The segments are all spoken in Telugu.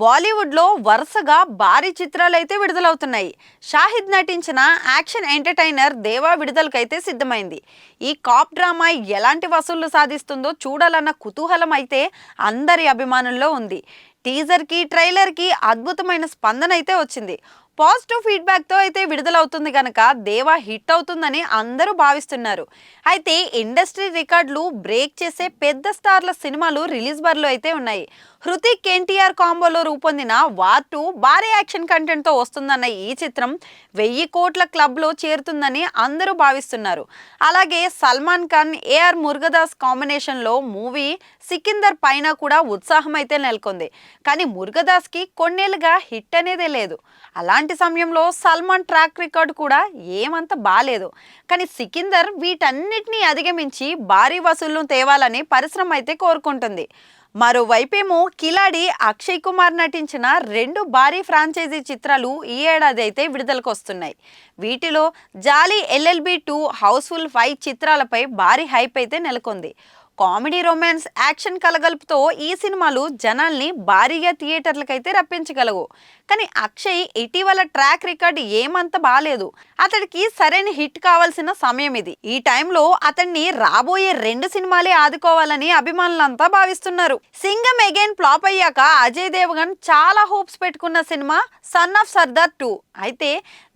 బాలీవుడ్లో వరుసగా భారీ చిత్రాలైతే విడుదలవుతున్నాయి. షాహిద్ నటించిన యాక్షన్ ఎంటర్టైనర్ దేవా విడుదలకైతే సిద్ధమైంది. ఈ కాప్ డ్రామా ఎలాంటి వసూళ్లు సాధిస్తుందో చూడాలన్న కుతూహలం అయితే అందరి అభిమానుల్లో ఉంది. టీజర్కి ట్రైలర్కి అద్భుతమైన స్పందన అయితే వచ్చింది. పాజిటివ్ ఫీడ్బ్యాక్తో అయితే విడుదలవుతుంది కనుక దేవా హిట్ అవుతుందని అందరూ భావిస్తున్నారు. అయితే ఇండస్ట్రీ రికార్డులు బ్రేక్ చేసే పెద్ద స్టార్ల సినిమాలు రిలీజ్ బరిలో అయితే ఉన్నాయి. హృతిక్ ఎన్టీఆర్ కాంబోలో రూపొందిన వార్ 2 భారీ యాక్షన్ కంటెంట్తో వస్తుందన్న ఈ చిత్రం 1000 కోట్ల క్లబ్లో చేరుతుందని అందరూ భావిస్తున్నారు. అలాగే సల్మాన్ ఖాన్ ఏఆర్ మురుగదాస్ కాంబినేషన్లో మూవీ సికిందర్ పైన కూడా ఉత్సాహం అయితే నెలకొంది. కానీ మురుగదాస్కి కొన్నేళ్లుగా హిట్ అనేదే లేదు. అలాంటి సమయంలో సల్మాన్ ట్రాక్ రికార్డు కూడా ఏమంత బాలేదు. కానీ సికిందర్ వీటన్నిటినీ అధిగమించి భారీ వసూళ్లను తేవాలని పరిశ్రమ అయితే కోరుకుంటుంది. మరోవైపేమో కిలాడి అక్షయ్ కుమార్ నటించిన 2 భారీ ఫ్రాంచైజీ చిత్రాలు ఈ ఏడాది అయితే విడుదలకు వస్తున్నాయి. వీటిలో జాలీ LLB 2, హౌస్ఫుల్ 5 చిత్రాలపై భారీ హైప్ అయితే నెలకొంది. కామెడీ, రొమాన్స్, యాక్షన్ కలగలుపుతో ఈ సినిమాలు జనాల్ని భారీగా థియేటర్లకైతే రప్పించగలవు. కానీ అక్షయ్ ఇటీవల ట్రాక్ రికార్డ్ ఏమంత బాలేదు. అతడికి సరైన హిట్ కావాల్సిన సమయం ఇది. ఈ టైంలో అతన్ని రాబోయే 2 సినిమాలే ఆదుకోవాలని అభిమానులంతా భావిస్తున్నారు. సింగం అగైన్ ఫ్లాప్ అయ్యాక అజయ్ దేవగన్ చాలా హోప్స్ పెట్టుకున్న సినిమా సన్ ఆఫ్ సర్దార్ 2. అయితే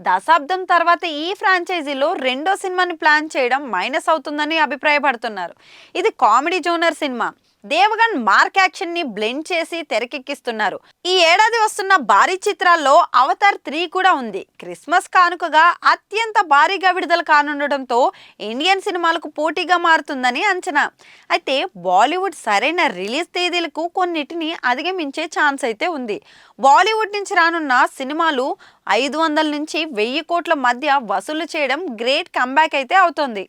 దశాబ్దం తర్వాత ఈ ఫ్రాంచైజీలో 2వ సినిమాని ప్లాన్ చేయడం మైనస్ అవుతుందని అభిప్రాయపడుతున్నారు. ఇది కామెడీ జోనర్ సినిమా. దేవగన్ మార్క్ యాక్షన్ ని బ్లెండ్ చేసి తెరకెక్కిస్తున్నారు. ఈ ఏడాది వస్తున్న భారీ చిత్రాల్లో అవతార్ 3 కూడా ఉంది. క్రిస్మస్ కానుకగా అత్యంత భారీగా విడుదల కానుండటంతో ఇండియన్ సినిమాలకు పోటీగా మారుతుందని అంచనా. అయితే బాలీవుడ్ సరైన రిలీజ్ తేదీలకు కొన్నిటిని అధిగమించే ఛాన్స్ అయితే ఉంది. బాలీవుడ్ నుంచి రానున్న సినిమాలు 500 నుంచి 1000 కోట్ల మధ్య వసూలు చేయడం గ్రేట్ కంబ్యాక్ అయితే అవుతోంది.